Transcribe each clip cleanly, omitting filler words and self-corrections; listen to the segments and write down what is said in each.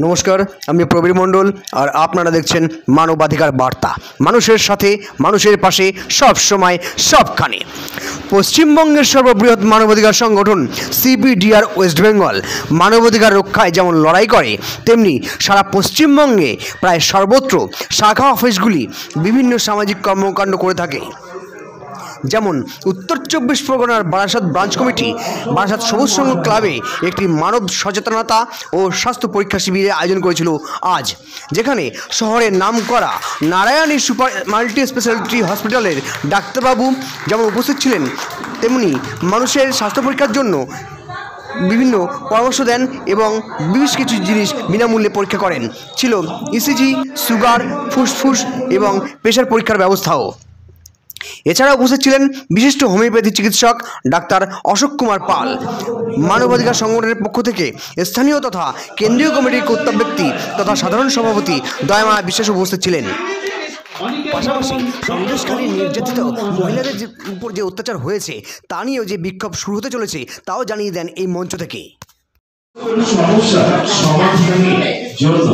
নমস্কার, আমি প্রবীর মণ্ডল আর আপনারা দেখছেন মানবাধিকার বার্তা। মানুষের সাথে, মানুষের পাশে, সব সময়, সবখানে। পশ্চিমবঙ্গের সর্ববৃহৎ মানবাধিকার সংগঠন CPDR ওয়েস্ট বেঙ্গল মানবাধিকার রক্ষায় যেমন লড়াই করে, তেমনি সারা পশ্চিমবঙ্গে প্রায় সর্বত্র শাখা অফিসগুলি বিভিন্ন সামাজিক কর্মকাণ্ড করে থাকে। যেমন উত্তর 24 পরগনার বারাসাত ব্রাঞ্চ কমিটি বারাসাত সবুজ সংঘ ক্লাবে একটি মানব সচেতনতা ও স্বাস্থ্য পরীক্ষা শিবিরের আয়োজন করেছিল আজ, যেখানে শহরের নামকরা নারায়ণী সুপার মাল্টি স্পেশালিটি হসপিটালের ডাক্তারবাবু যেমন উপস্থিত ছিলেন, তেমনি মানুষের স্বাস্থ্য পরীক্ষার জন্য বিভিন্ন পরামর্শ দেন এবং বেশ কিছু জিনিস বিনামূল্যে পরীক্ষা করেন। ছিল ECG, সুগার, ফুসফুস এবং প্রেশার পরীক্ষার ব্যবস্থাও। এছাড়া উপস্থিত ছিলেন বিশিষ্ট হোমিওপ্যাথি চিকিৎসক ডাক্তার অশোক কুমার পাল। মানবাধিকার সংগঠনের পক্ষ থেকে স্থানীয় তথা কেন্দ্রীয় কমিটির কর্তব্য ব্যক্তি তথা সাধারণ সভাপতি দয়ামায়া বিশ্বাস উপস্থিত ছিলেন। পাশাপাশি সন্দেশখালী নির্যাতিত মহিলাদের উপর যে অত্যাচার হয়েছে তা নিয়েও যে বিক্ষোভ শুরু হতে চলেছে তাও জানিয়ে দেন এই মঞ্চ থেকে। সমস্যা সমাধানের জন্য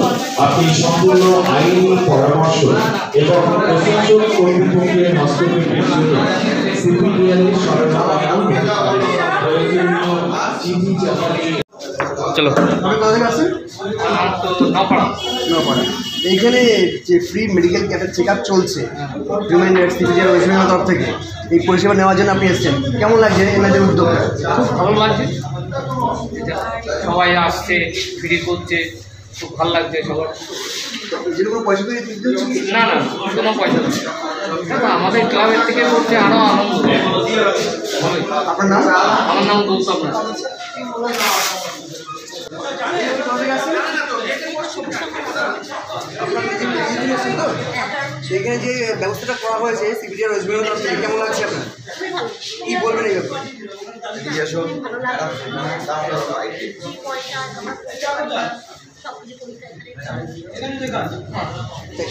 আপনি সম্পূর্ণ আইনি পরামর্শ এবং প্রশাসন কর্তৃপক্ষের হস্তক্ষেপের জন্য CPDR এর শরণাপন্ন চলো, এইখানে যে ফ্রি মেডিকেল ক্যাম্পের চেক আপ চলছে human rights CPDR West Bengal তরফ থেকে, এই পরিষেবা নেওয়ার জন্য আপনি এসেছেন, কেমন লাগছে এনাদের উদ্যোগটা? খুব ভালো লাগছে, সবাই আসছে, ফ্রি করছে, খুব ভালো লাগছে সবার। যেরকম পয়সা দিয়ে দিতে হচ্ছে কি? না না, কোনো পয়সা নেই, আমাদের ক্লাবের থেকে করছে আরও আনন্দ। আপনার নাম? আমার নাম গৌতম নাথ। এখানে যে ব্যবস্থাটা করা হয়েছে CPDR ওয়েস্ট বেঙ্গল তরফ থেকে, কেমন লাগছে আপনার? কি বলবেন এই ব্যাপারে?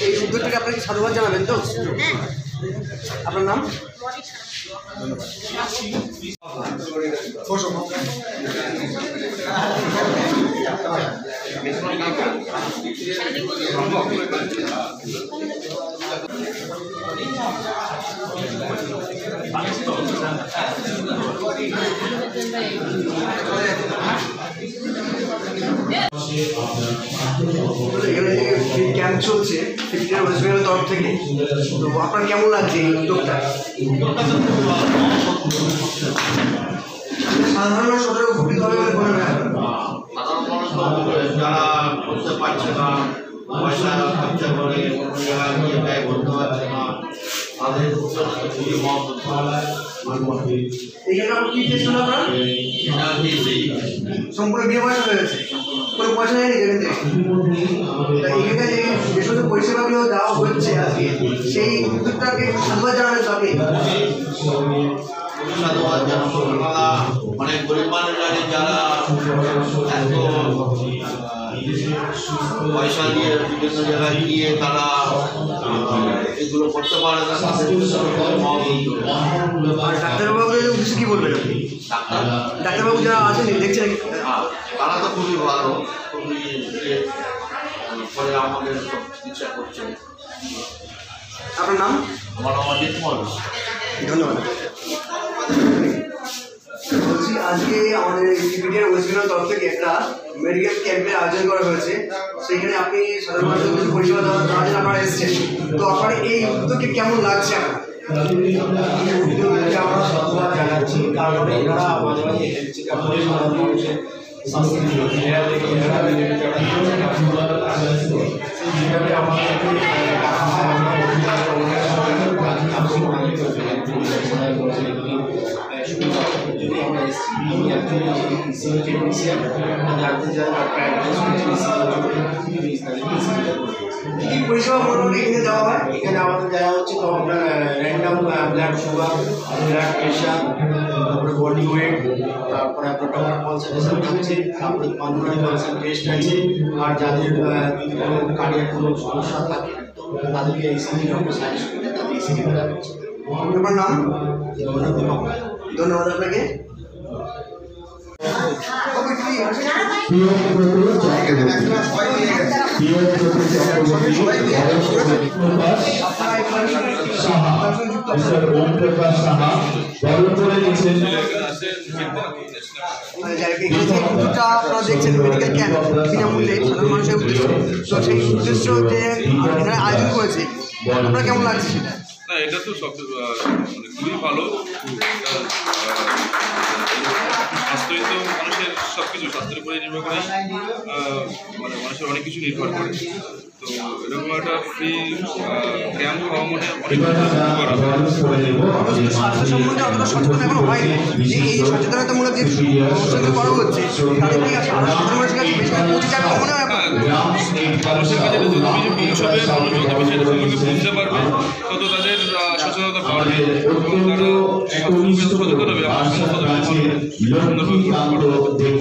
এই উদ্যোগটাকে আপনাকে সাধুবাদ জানাবেন তো? আপনার নাম? এখানে ক্যাম্প চলছে CPDR ওয়েস্ট বেঙ্গল তরফ থেকে, তো আপনার কেমন লাগছে এই উদ্যোগটা? সাধারণ সদরে উপকৃত হবে বলে মনে হয়? যারা করতে পারছে না, পয়সা খরচা করে কোনো জায়গায় গিয়ে ব্যয় করতে পারছে না, তাদের খুবই মহত্ব। এখানে আপনার কি চেয়েছিল? আপনার সম্পূর্ণ বিয়ে পয়সা হয়ে গেছে, কোনো পয়সা নেই এখান থেকে। এখানে যে সমস্ত পরিষেবাগুলো দেওয়া হচ্ছে আজকে, সেই উদ্যোগটাকে সাধুবাদ জানাবেন তো আপনি? সাধুবাদ জানাবো, অনেক গরিব মানুষ আছে যারা এত পয়সা দিয়ে বিভিন্ন জায়গায় গিয়ে তারা এগুলো করতে পারে না। ডাক্তারবাবুদের উদ্দেশ্যে কি বলবেন আপনি? ডাক্তারবাবু যারা আছেন দেখছেন, তারা তো খুবই ভালো, খুবই পরে আমাদের সব চিকিৎসা করছে। আপনার নাম? আমার নাম অজিত মহল। ধন্যবাদ। বলছি, আজকে আমাদের CPDR ওয়েস্ট বেঙ্গল তরফ থেকে একটা মেডিকেল ক্যাম্পের আয়োজন করা হয়েছে, সেখানে আপনি সাধারণ মানুষের পরিষেবা দেওয়ার জন্য আপনারা এসেছেন, তো আপনার এই উদ্যোগকে কেমন লাগছে আপনার? উদ্যোগকে আমরা সাধুবাদ জানাচ্ছি, কারণ এনারা মাঝে মাঝে হেলথ চেক আপ করে সাধারণ মানুষের স্বাস্থ্য সেইভাবে আমাদেরকে যদি আমরা এসেছি টেকনিশিয়ান জানতে চাই কি পরিষেবা মোটামুটি এখানে দেওয়া হয়? এখানে আমাদের দেওয়া হচ্ছে তো আপনার random blood sugar, blood pressure, তারপরে বডি ওয়েট, তারপরে আপনার ডক্টর কনসালটেশন হচ্ছে, তারপরে পালমোনারি ফাংশন টেস্ট আছে, আর যাদের কার্ডিয়াক কোনো সমস্যা থাকে তো তাদেরকে ECG ডক্টর সাজেস্ট করে তাদের ECG করা হচ্ছে। আপনার নাম? ধন্যবাদ ধন্যবাদ আপনাকে। আপনারা দেখছেন মেডিকেল ক্যাম্প বিনামূল্যে সাধারণ মানুষের উদ্দেশ্য, তো সেই উদ্দেশ্য যে এখানে আয়োজন করেছে, আপনার কেমন লাগছে সেটা? না, এটা তো সব মানে খুবই ভালো। স্বাস্থ্যই তো মানুষের সব কিছু, স্বাস্থ্যের উপরে নির্ভর করে মানে মানুষের অনেক কিছু নির্ভর করে। তো এরকম একটা ফ্রি ক্যাম্প হওয়া মানে অনেক স্বাস্থ্য সম্বন্ধে অতটা সচেতন এখনো হয়নি, যে এই সচেতনতামূলক যে অনুষ্ঠানটা করা হচ্ছে তাদের কি সাধারণ মানুষের কাছে বেশি পৌঁছে যাবে মনে হয়? মানুষের কাছে যত বেশি পৌঁছাবে, মানুষ যত বেশি এটা সম্পর্কে বুঝতে পারবে, তত তাদের সচেতনতা বাড়বে এবং তারা সচেতন হবে।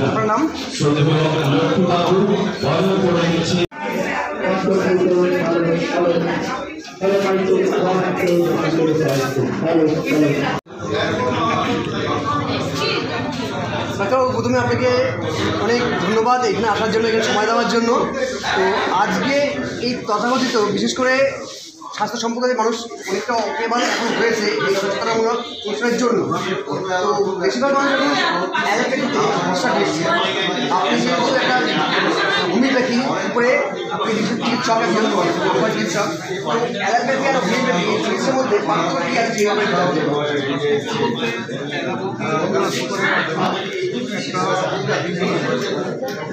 আপনার নাম? ডাক্তারবাবু, প্রথমে আপনাকে অনেক ধন্যবাদ এখানে আসার জন্য, এখানে সময় দেওয়ার জন্য। তো আজকে এই তথাকথিত বিশেষ করে স্বাস্থ্য সম্পর্কে মানুষ অনেকটা অকেবাল এখন হয়েছে এই সচেতনামূলক অনুষ্ঠানের জন্য। তো বেশিরভাগ মানুষ এখন অ্যালোপ্যাথিতে ভরসা করছে। আপনি যেহেতু একটা হোমিওপ্যাথি উপরে আপনি চিকিৎসক একজন চিকিৎসক, তো অ্যালোপ্যাথি আর হোমিওপ্যাথি এই চিকিৎসার মধ্যে পার্থক্য কী আছে?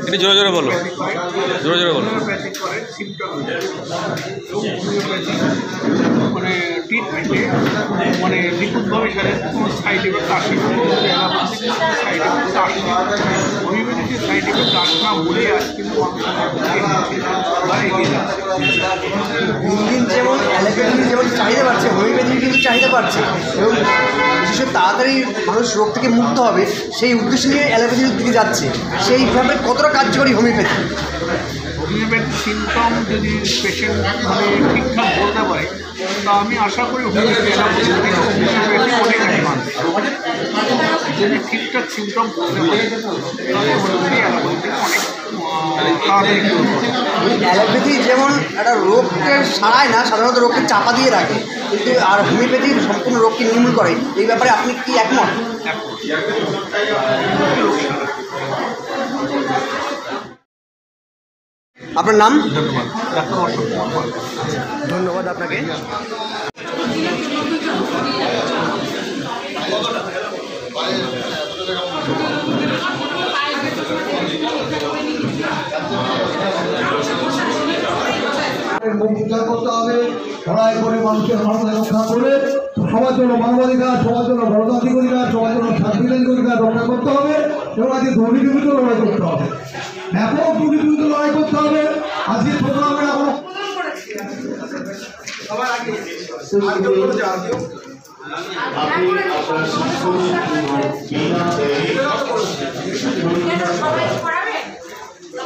এটা জোরে জোরে বলো, জোরে জোরে বলো। মানে ট্রিটমেন্টে মানে নিখুঁতভাবে সারে কোনো সাইড এফেক্ট আসে না, সাইড এফেক্ট আসে না। হোমিওপ্যাথিতে সাইড এফেক্ট আসে না বলে আজ কিন্তু দিন দিন যেমন অ্যালোপ্যাথির যেমন চাহিদা বাড়ছে, হোমিওপ্যাথির কিন্তু চাহিদা বাড়ছে এবং বিশেষ তাড়াতাড়ি মানুষ রোগ থেকে মুক্ত হবে সেই উদ্দেশ্য নিয়ে অ্যালোপ্যাথির দিকে যাচ্ছে। সেইভাবে কতটা কার্যকরী হোমিওপ্যাথি? হোমিওপ্যাথি সিমটম যদি পেশেন্ট মানে ঠিকঠাক বলতে পারে, তা আমি আশা করি হোমিওপ্যাথি অনেক অ্যাডভান্স। যদি ঠিকঠাক সিমটম বলতে পারে তাহলে হোমিওপ্যাথি অনেক অ্যালোপ্যাথি যেমন একটা রোগকে সারায় না, সাধারণত রোগকে চাপা দিয়ে রাখে, কিন্তু আর হোমিওপ্যাথি সম্পূর্ণ রোগকে নির্মূল করে। এই ব্যাপারে আপনি কি একমত? আপনার নাম? ধন্যবাদ আপনাকে। মুখ উদ্ধার করতে হবে, লড়াই করে মানুষের মানবতা রক্ষা করে সবার জন্য মানবাধিকার, সবার জন্য গণতান্ত্রিক অধিকার, সবার জন্য সাংবিধানিক অধিকার রক্ষা করতে হবে এবং আজকে দুর্নীতির বিরুদ্ধে লড়াই করতে হবে, ব্যাপক দুর্নীতির বিরুদ্ধে লড়াই করতে হবে। আজকে প্রোগ্রামে এখন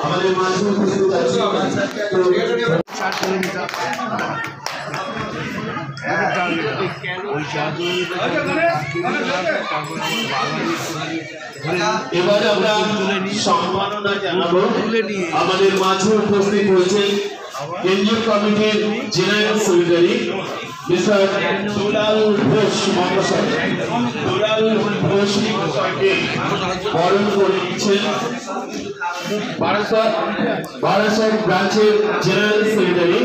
আমাদের মাঝে উপস্থিত আছে এবারে আমরা সম্মাননা জানাবো। আমাদের মাঝে উপস্থিত হয়েছেন কেন্দ্রীয় কমিটির জেনারেল সেক্রেটারি মিস্টার দুলাল ঘোষ মহাশয়। দুলাল ঘোষ মহাশয়কে বরণ করে নিচ্ছেন বারাসাত ব্রাঞ্চের জেনারেল সেক্রেটারি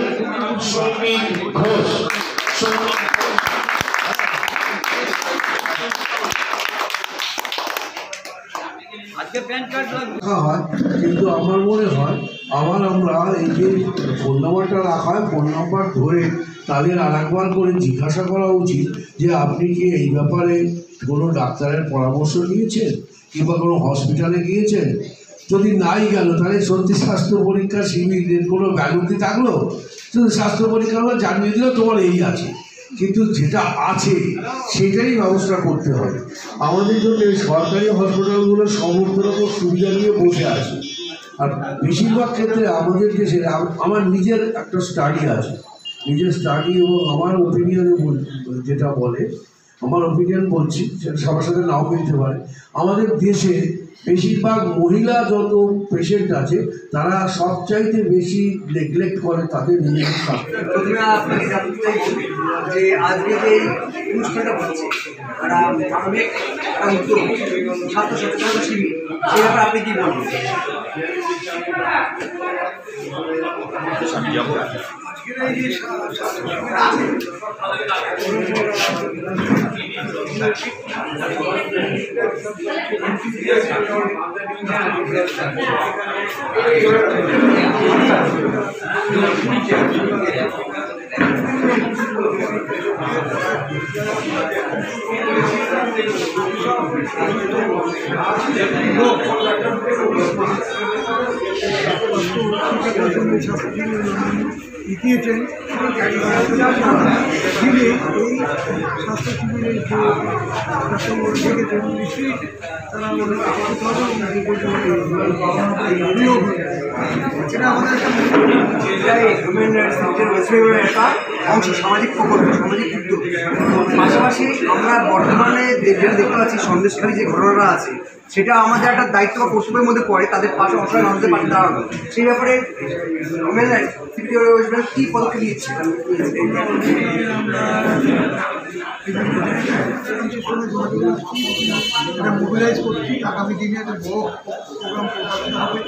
সৌমিক ঘোষ। হয়, কিন্তু আমার মনে হয় আমরা এই যে ফোন নাম্বারটা রাখা হয়, ফোন নাম্বার ধরে তাদের আর একবার করে জিজ্ঞাসা করা উচিত যে আপনি কি এই ব্যাপারে কোনো ডাক্তারের পরামর্শ নিয়েছেন কিংবা কোনো হসপিটালে গিয়েছেন। যদি নাই গেল তাহলে সত্যি স্বাস্থ্য পরীক্ষা শিবিরের কোনো ভ্যালু কি থাকলো? শুধু স্বাস্থ্য পরীক্ষা জানিয়ে দিল তোমার এই আছে, কিন্তু যেটা আছে সেটাই ব্যবস্থা করতে হবে। আমাদের জন্য সরকারি হসপিটালগুলো সমস্ত রকম সুবিধা নিয়ে বসে আছে, আর বেশিরভাগ ক্ষেত্রে আমাদের দেশে আমার নিজের একটা স্টাডি আছে, নিজের স্টাডি এবং আমার ওপিনিয়নে যেটা বলে আমার ওপিনিয়ন বলছি, সেটা সবার সাথে নাও মিলতে পারে। আমাদের দেশে বেশিরভাগ মহিলা যত পেশেন্ট আছে তারা সবচাইতে বেশি নেগলেক্ট করে তাদের নিজেদের স্বাস্থ্য। প্রথমে আপনাকে জানতে চাইছি যে আজকে যে অনুষ্ঠানটা হচ্ছে মানবিক ছাত্র সচেতনতা শিবির, এই ব্যাপারে আপনি কি বলবেন? লিখিয়েছেন তিনি এই স্বাস্থ্য শিবিরের যে দেখেছেন নিশ্চয়ই তারা এটা আমাদের হিউম্যান রাইটস একটা অংশ, সামাজিক প্রকল্প, সামাজিক উদ্যোগ। পাশাপাশি আমরা বর্তমানে যেটা দেখতে পাচ্ছি সন্দেশখালী যে ঘটনাটা আছে, সেটা আমাদের একটা দায়িত্ব বা কর্তব্যের মধ্যে পড়ে তাদের পাশে অসহায় মানুষদের পাশে দাঁড়ানো। সেই ব্যাপারে হিউম্যান রাইটস কী পদক্ষেপ নিচ্ছে? এটা মোবিলাইজ করছি, আগামী দিনে একটা বড় প্রোগ্রাম করতে হবে।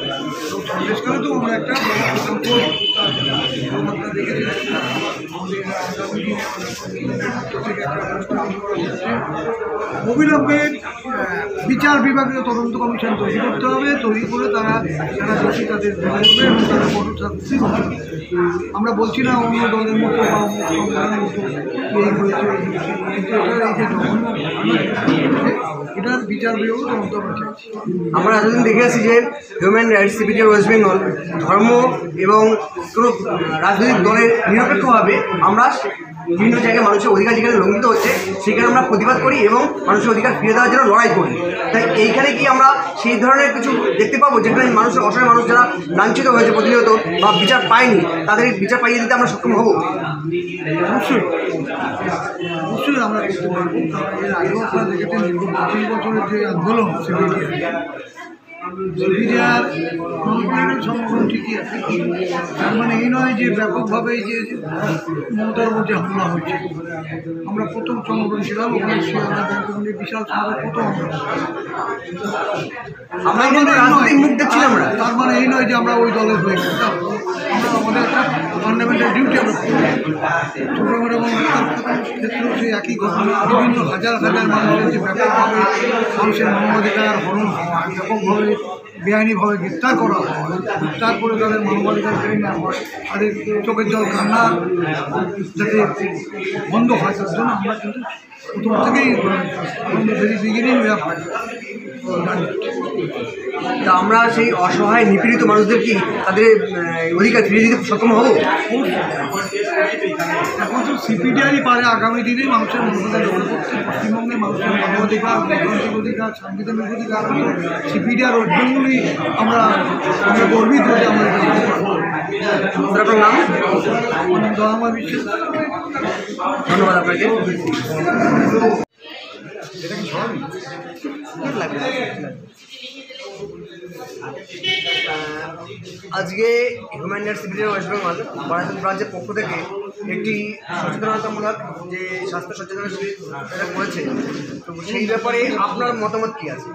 এবং সন্দেশকালে তো আমরা একটা বড় প্রোগ্রাম করি, আপনারা দেখেছেন আমাদের আগামী দিনে থেকে একটা অনুষ্ঠান করা হচ্ছে। অবিলম্বে বিচার বিভাগীয় তদন্ত কমিশন তৈরি করতে হবে, তৈরি করে তারা যারা দোষী তাদের ধরে দেবে এবং তারা কঠোর শাস্তি হবে। আমরা বলছি না অন্য দলের মতো বা অন্য সংগঠনের মতো এই হয়েছে, কিন্তু এটার এই যে জঘন্য এটার বিচার বিভাগ তদন্ত আমরা চাইছি। আমরা এতদিন দেখে আছি যে human rights CPT West Bengal ধর্ম এবং কোনো রাজনৈতিক দলের নিরপেক্ষভাবে আমরা বিভিন্ন জায়গায় মানুষের অধিকার যেখানে লঙ্ঘিত হচ্ছে সেখানে আমরা প্রতিবাদ করি এবং মানুষের অধিকার ফিরে দেওয়ার জন্য লড়াই করি। তাই এইখানে কি আমরা সেই ধরনের কিছু দেখতে পাবো যেখানে মানুষের অসহায় মানুষ যারা লাঞ্ছিত হয়েছে প্রতিনিয়ত বা বিচার পায়নি তাদের বিচার পাইয়ে দিতে আমরা সক্ষম হব? অবশ্যই অবশ্যই আমরা দেখতে পারবো। এর আগেও আপনারা দেখেছেন দীর্ঘ 25 বছরের যে আন্দোলন সিপিডিআর সংগঠন ঠিকই আছে, তার মানে এই নয় যে ব্যাপকভাবে এই যে মমতার মধ্যে হামলা হয়েছে। আমরা প্রথম সংগঠন ছিলাম, ওখানে শিয়ালদা ব্যাংকের বিশাল সংখ্যক প্রথম তার মানে এই নয় যে আমরা ওই দলের হয়ে গেলাম। আমরা আমাদের একটা ফান্ডামেন্টাল ডিউটি আমরা করি। ছোটোখাটো এবং ক্ষেত্রেও সেই একই ঘটনা, বিভিন্ন হাজার হাজার মানুষের যে ব্যাপকভাবে মানুষের মানবাধিকার হরণ হওয়া, ব্যাপকভাবে বেআইনিভাবে গ্রেপ্তার করা হয়, গ্রেপ্তার করে তাদের মানবাধিকার কেড়ে নেওয়া হয়, তাদের চোখের জল কান্না যাতে বন্ধ হয় তার জন্য আমরা কিন্তু প্রথম থেকেই ভেরি বিগিনিং তা আমরা সেই অসহায় নিপীড়িত মানুষদের কি তাদের অধিকার ফিরিয়ে দিতে সক্ষম হব? এখন তো সিপিডিআরই পারে আগামী দিনে মানুষের মনোনয়ন রক্ষা করতে। পশ্চিমবঙ্গের মানুষের মানবাধিকার, গণতান্ত্রিক অধিকার, সাংবিধানিক অধিকার সিপিডিআর ওয়েস্ট বেঙ্গলই আমরা গর্বিত যে আমরা এটা করতে পারবো। আপনার নাম? দয়াময় বিশ্বাস। ধন্যবাদ আপনাকে। আজকে human rights CPT West Bengal Barasat ব্রাঞ্চের পক্ষ থেকে একটি সচেতনতামূলক যে স্বাস্থ্য সচেতনতা শিবির এটা করেছে, তো সেই ব্যাপারে আপনার মতামত কী আছে?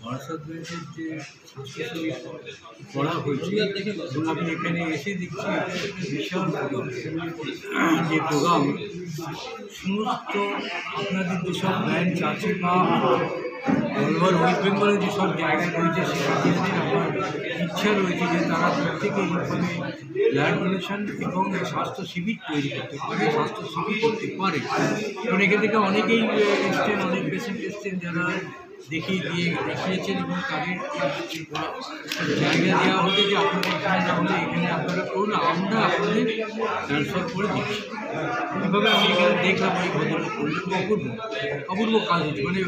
বারাসাত ব্রাঞ্চের যে স্বাস্থ্য শিবির করা হয়েছে এবং আমি এখানে এসে দেখছি বিশাল যে প্রোগ্রাম, সমস্ত আপনাদের যেসব ব্রাঞ্চ আছে বা ওভার ওয়েস্ট বেঙ্গলে যেসব জায়গা রয়েছে সেখানে আমার ইচ্ছা রয়েছে যে তারা প্রত্যেকে এইভাবে ব্লাড ডোনেশন এবং স্বাস্থ্য শিবির তৈরি করতে পারে, স্বাস্থ্য শিবির করতে পারে। কারণ এখান থেকে অনেকেই এসছেন, অনেক পেশেন্ট এসছেন যারা দেখিয়েছেন এবং তাদের জায়গা দেওয়া হচ্ছে যে আপনারা এখানে না হলে এখানে আপনারা করুন, আমরা আপনাদের ট্রান্সফার করে দিচ্ছি। এভাবে আমি এখানে দেখলাম এই ঘটনা করলাম, অপূর্ব কাজ হচ্ছে, মানে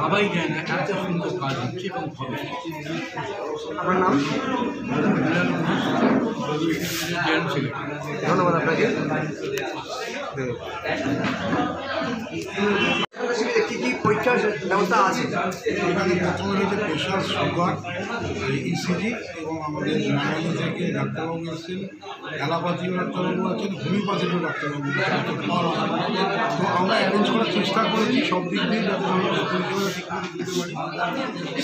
ভাবাই যায় না এত সুন্দর কাজ হচ্ছে এবং হবে। আপনার নাম? Joint secretary. ধন্যবাদ আপনাকে। কি কি পরীক্ষার ব্যবস্থা আছে? এখানে প্রথমে রয়েছে প্রেশার, সুগার, ইসিজি এবং আমাদের নারায়ণ থেকে ডাক্তারবাবু এসেছেন, অ্যালোপ্যাথিও ডাক্তারবাবু আছেন, হোমিওপ্যাথিও ডাক্তারবাবু আছেন। তো আমরা অ্যারেঞ্জ করার চেষ্টা করেছি সব দিক দিয়ে যাতে আমরা পরিষেবা ঠিক করে দিতে পারি।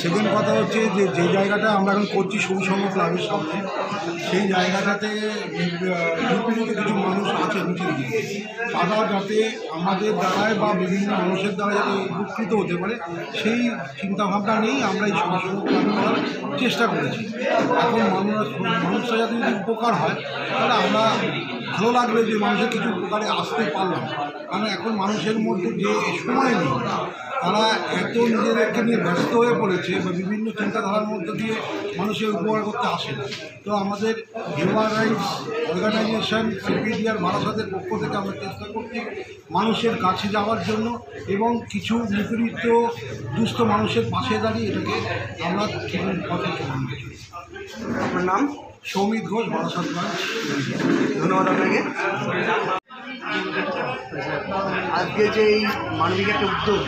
সেকেন্ড কথা হচ্ছে যে জায়গাটা আমরা এখন করছি সবুজসংঘ ক্লাবের সামনে, সেই জায়গাটাতে নিপীড়িত কিছু মানুষ আছে নিচের দিকে, তারা যাতে আমাদের দ্বারায় বা বিভিন্ন মানুষের দ্বারা যাতে উপকৃত হতে পারে সেই চিন্তাভাবনা নিয়েই আমরা এই সবুজসংঘ ক্লাব করার চেষ্টা করেছি। এখন মানুষরা যাতে যদি উপকার হয় তাহলে আমরা ভালো লাগলে যে মানুষের কিছু উপকারে আসতে পারলাম, কারণ এখন মানুষের মধ্যে যে সময় নেই, তারা এত নিজেদেরকে নিয়ে ব্যস্ত হয়ে পড়েছে বা বিভিন্ন চিন্তাধারার মধ্যে দিয়ে মানুষের উপকার করতে আসে না। তো আমাদের হিউম্যান রাইটস অর্গানাইজেশন সিপিডিআর বারাসাতের পক্ষ থেকে আমরা চেষ্টা করছি মানুষের কাছে যাওয়ার জন্য এবং কিছু নিপীড়িত দুস্থ মানুষের পাশে দাঁড়িয়ে এটাকে আমরা পথে চলুন। আপনার নাম? সৌমিত ঘোষ, বারাসাত ব্রাঞ্চ। ধন্যবাদ আপনাকে। আজকে যে এই মানবিক একটা উদ্যোগ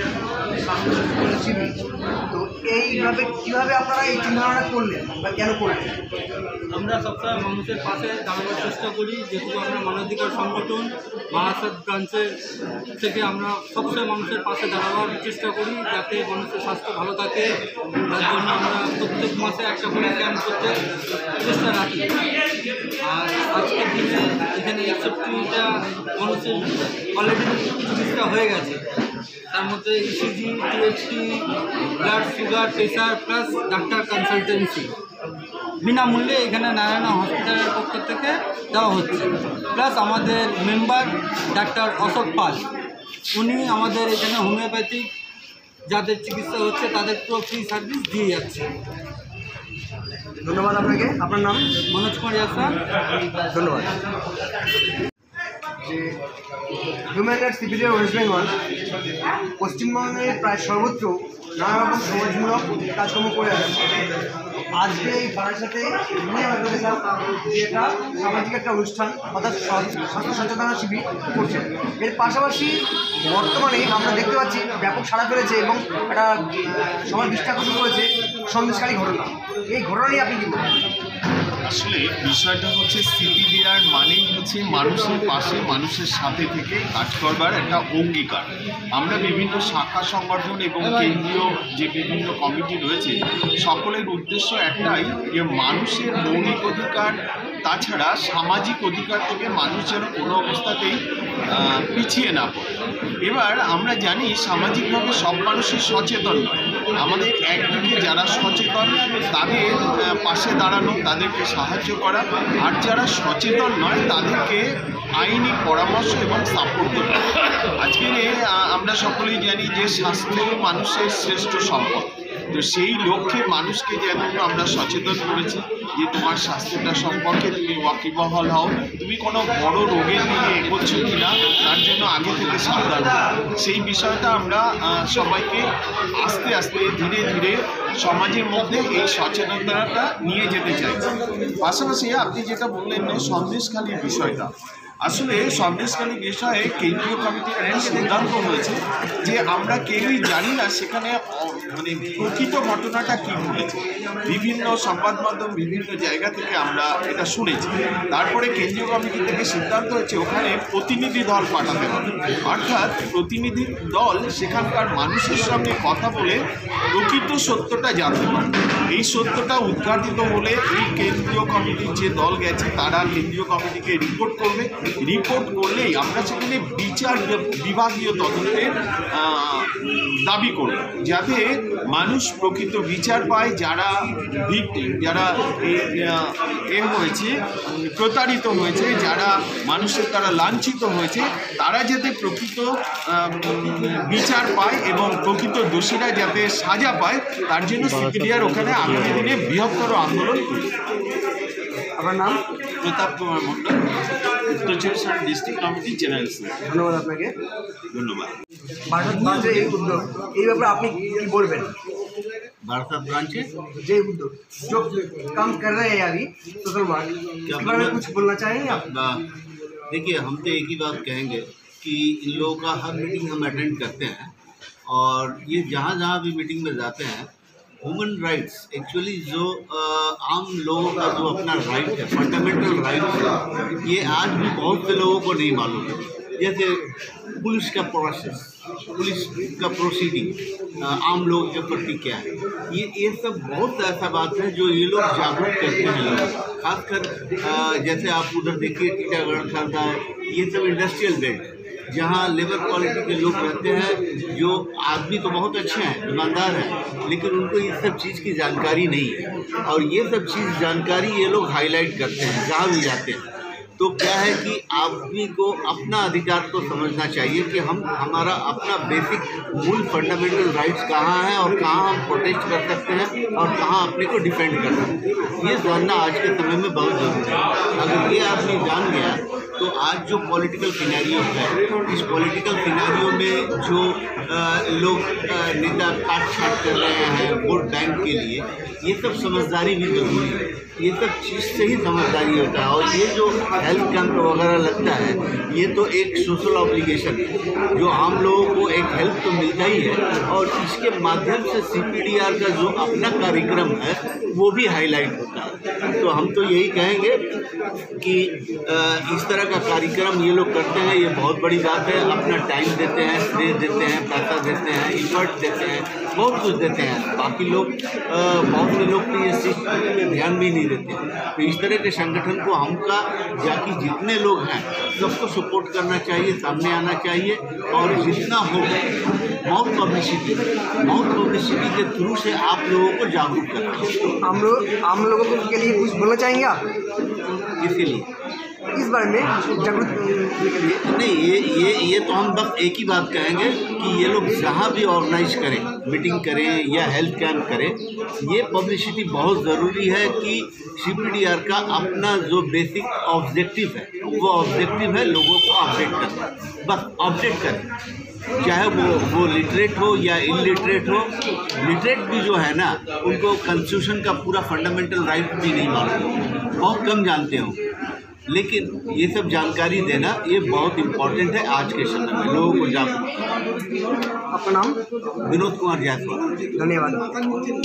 শিবির, তো এইভাবে কীভাবে আপনারা এই চিন্তাধারণা করলেন বা কেন করলেন? আমরা সবসময় মানুষের পাশে দাঁড়ানোর চেষ্টা করি, যেহেতু আমরা মানবাধিকার সংগঠন বারাসাত ব্রাঞ্চের থেকে আমরা সবসময় মানুষের পাশে দাঁড়াবার চেষ্টা করি যাতে মানুষের স্বাস্থ্য ভালো থাকে। তার জন্য আমরা প্রত্যেক মাসে একটা করে ক্যাম্প করতে চেষ্টা রাখি। আর আজকের দিনে এখানে 61টা মানুষের অলরেডি চিকিৎসা হয়ে গেছে, তার মধ্যে ইসিজি, টিএইচটি, blood sugar, pressure plus doctor consultancy বিনামূল্যে এখানে নারায়ণা হসপিটালের পক্ষ থেকে দেওয়া হচ্ছে। প্লাস আমাদের মেম্বার ডাক্তার অশোক পাল, উনি আমাদের এখানে হোমিওপ্যাথিক যাদের চিকিৎসা হচ্ছে তাদের পুরো ফ্রি সার্ভিস দিয়ে যাচ্ছে। ধন্যবাদ আপনাকে। আপনার নাম? মনোজ কুমার ইয়াসা। ধন্যবাদ। যে human rights CPDR West Bengal পশ্চিমবঙ্গের প্রায় সর্বত্র নানা রকম সমাজমূলক কাজকর্ম করে আসছে। আজকে এই বারাসাতে এটা সামাজিক একটা অনুষ্ঠান অর্থাৎ স্বাস্থ্য সচেতনতা শিবির করছে। এর পাশাপাশি বর্তমানে আমরা দেখতে পাচ্ছি ব্যাপক সাড়া ফেলেছে এবং একটা সবার দৃষ্টি আকর্ষণ করেছে সন্দেশকারী ঘটনা। এই ঘটনা নিয়ে আপনি কী বলবেন? আসলে বিষয়টা হচ্ছে সিপিডিআর মানেই হচ্ছে মানুষের পাশে মানুষের সাথে থেকে কাজ করবার একটা অঙ্গীকার। আমরা বিভিন্ন শাখা সংগঠন এবং কেন্দ্রীয় যে বিভিন্ন কমিটি রয়েছে সকলের উদ্দেশ্য একটাই যে মানুষের মৌলিক অধিকার তাছাড়া সামাজিক অধিকার থেকে মানুষ যেন কোনো অবস্থাতেই পিছিয়ে না পড়ে। এবার আমরা জানি সামাজিকভাবে সব মানুষই সচেতন নয়। আমাদের একদিকে যারা সচেতন তাদের পাশে দাঁড়ানো, তাদেরকে সাহায্য করা, আর যারা সচেতন নয় তাদেরকে আইনি পরামর্শ এবং সাপোর্ট দেওয়া। আজকে আমরা সকলেই জানি যে স্বাস্থ্য মানুষের শ্রেষ্ঠ সম্পদ। তো সেই লক্ষ্যে মানুষকে যেন আমরা সচেতন করেছি যে তোমার স্বাস্থ্যটা সম্পর্কে তুমি ওয়াকিবহাল হও, তুমি কোনো বড় রোগের দিকে এগোচ্ছ কিনা তার জন্য আগে থেকে সাবধান হও। সেই বিষয়টা আমরা সবাইকে আস্তে আস্তে ধীরে ধীরে সমাজের মধ্যে এই সচেতনতাটা নিয়ে যেতে চাই। পাশাপাশি আপনি যেটা বললেন সন্দেশখালির বিষয়টা, আসলে সন্দেশখালী বিষয়ে কেন্দ্রীয় কমিটির একটা সিদ্ধান্ত হয়েছে যে আমরা কেউই জানি না সেখানে মানে প্রকৃত ঘটনাটা কী ঘটেছে। বিভিন্ন সংবাদ মাধ্যম বিভিন্ন জায়গা থেকে আমরা এটা শুনেছি। তারপরে কেন্দ্রীয় কমিটি থেকে সিদ্ধান্ত হয়েছে ওখানে প্রতিনিধি দল পাঠাতে হবে, অর্থাৎ প্রতিনিধি দল সেখানকার মানুষের সঙ্গে কথা বলে প্রকৃত সত্যটা জানতে পারবে। এই সত্যটা উদ্ঘাটিত হলে এই কেন্দ্রীয় কমিটির যে দল গেছে তারা কেন্দ্রীয় কমিটিকে রিপোর্ট করবে। রিপোর্ট করলেই আমরা সেখানে বিচার বিভাগীয় তদন্তের দাবি করব যাতে মানুষ প্রকৃত বিচার পায়, যারা ভিকটিম, যারা হয়েছে প্রতারিত হয়েছে, যারা মানুষের দ্বারা লাঞ্ছিত হয়েছে তারা যাতে প্রকৃত বিচার পায় এবং প্রকৃত দোষীরা যাতে সাজা পায় তার জন্য সিপিডিআর ওখানে আগামী দিনে বৃহত্তর আন্দোলন করবে। আপনার নাম? প্রতাপ কুমার মন্ডল, উত্তর চব্বিশ Pargana district committee general secretary. ধন্যবাদ আপনাকে। ধন্যবাদ। বারাসাত ব্রাঞ্চের এই উদ্যোগ, এই ব্যাপারে আপনি কি বলবেন? बारासात ब्रांच है जे उद्योग जो काम कर रहे हैं अभी सोशल वर्क, इसके बारे में कुछ बोलना चाहेंगे आप? देखिए, हम तो एक ही बात कहेंगे कि इन लोगों का हर मीटिंग हम अटेंड करते हैं और ये जहाँ जहाँ भी मीटिंग में जाते हैं ह्यूमन राइट्स एक्चुअली जो आम लोगों का जो अपना राइट है, फंडामेंटल राइट है, ये आज भी बहुत से लोगों को नहीं मालूम है। जैसे पुलिस का प्रोसेस, पुलिस का प्रोसीडिंग आम लोगों के प्रति क्या है, ये सब बहुत ऐसा बात है जो ये लोग जागरूक करते हैं लोग। खासकर जैसे आप उधर देखिए टीटागढ़ खरदा, ये सब इंडस्ट्रियल बेल्ट जहाँ लेबर क्वालिटी के लोग रहते हैं, जो आदमी तो बहुत अच्छे हैं, ईमानदार हैं, लेकिन उनको इस सब चीज़ की जानकारी नहीं है और ये सब चीज़ जानकारी ये लोग हाईलाइट करते हैं जहाँ भी जाते हैं। तो क्या है कि आदमी को अपना अधिकार तो समझना चाहिए कि हमारा अपना बेसिक मूल फंडामेंटल राइट्स कहाँ है और कहाँ हम प्रोटेक्ट कर सकते हैं और कहाँ अपने को डिफेंड कर सकते हैं। ये जानना आज के समय में बहुत ज़रूरी है। अगर ये आदमी जान गया तो आज जो पॉलिटिकल सिनेरियो है, इस पॉलिटिकल सिनेरियो में जो लोग नेता काट छाट कर रहे हैं वोट बैंक के लिए, ये सब समझदारी भी जरूरी है। ये सब चीज़ से ही समझदारी होता है। और ये जो हेल्थ कैंप वगैरह लगता है, ये तो एक सोशल ऑब्लिगेशन है जो आम लोगों को एक हेल्प तो मिलता ही है और इसके माध्यम से CPDR का जो अपना कार्यक्रम है वो भी हाईलाइट होता है। तो हम तो यही कहेंगे कि इस तरह का कार्यक्रम ये लोग करते हैं, ये बहुत बड़ी बात है। अपना टाइम देते हैं, श्रेय देते हैं, पैसा देते हैं, इफर्ट देते हैं, बहुत कुछ देते हैं। बाकी लोग बहुत से लोग तो ये चीज़ में ध्यान भी नहीं देते। तो इस तरह के संगठन को हमका जाकि जितने लोग हैं सबको सपोर्ट करना चाहिए, सामने आना चाहिए और जितना हो माउथ पब्लिसिटी के थ्रू से आप लोगों को जागरूक करना चाहिए। आम लोगों के लिए कुछ बोलना चाहेंगे आप? इसीलिए इस बारे में जागरूक नहीं, ये तो हम बस एक ही बात कहेंगे कि ये लोग जहाँ भी ऑर्गेनाइज करें, मीटिंग करें या हेल्थ कैंप करें, ये पब्लिसिटी बहुत ज़रूरी है कि CPDR का अपना जो बेसिक ऑब्जेक्टिव है वो ऑब्जेक्टिव है लोगों को अपडेट करना। बस अपडेट करें, चाहे वो लिटरेट हो या इलिटरेट हो। लिटरेट भी जो है ना, उनको कॉन्स्टिट्यूशन का पूरा फंडामेंटल राइट भी नहीं मालूम, बहुत कम जानते हो, लेकिन ये सब जानकारी देना ये बहुत इम्पोर्टेंट है आज के समय में लोगों को जागरूक। आपका नाम? विनोद कुमार जायसवाल। धन्यवाद।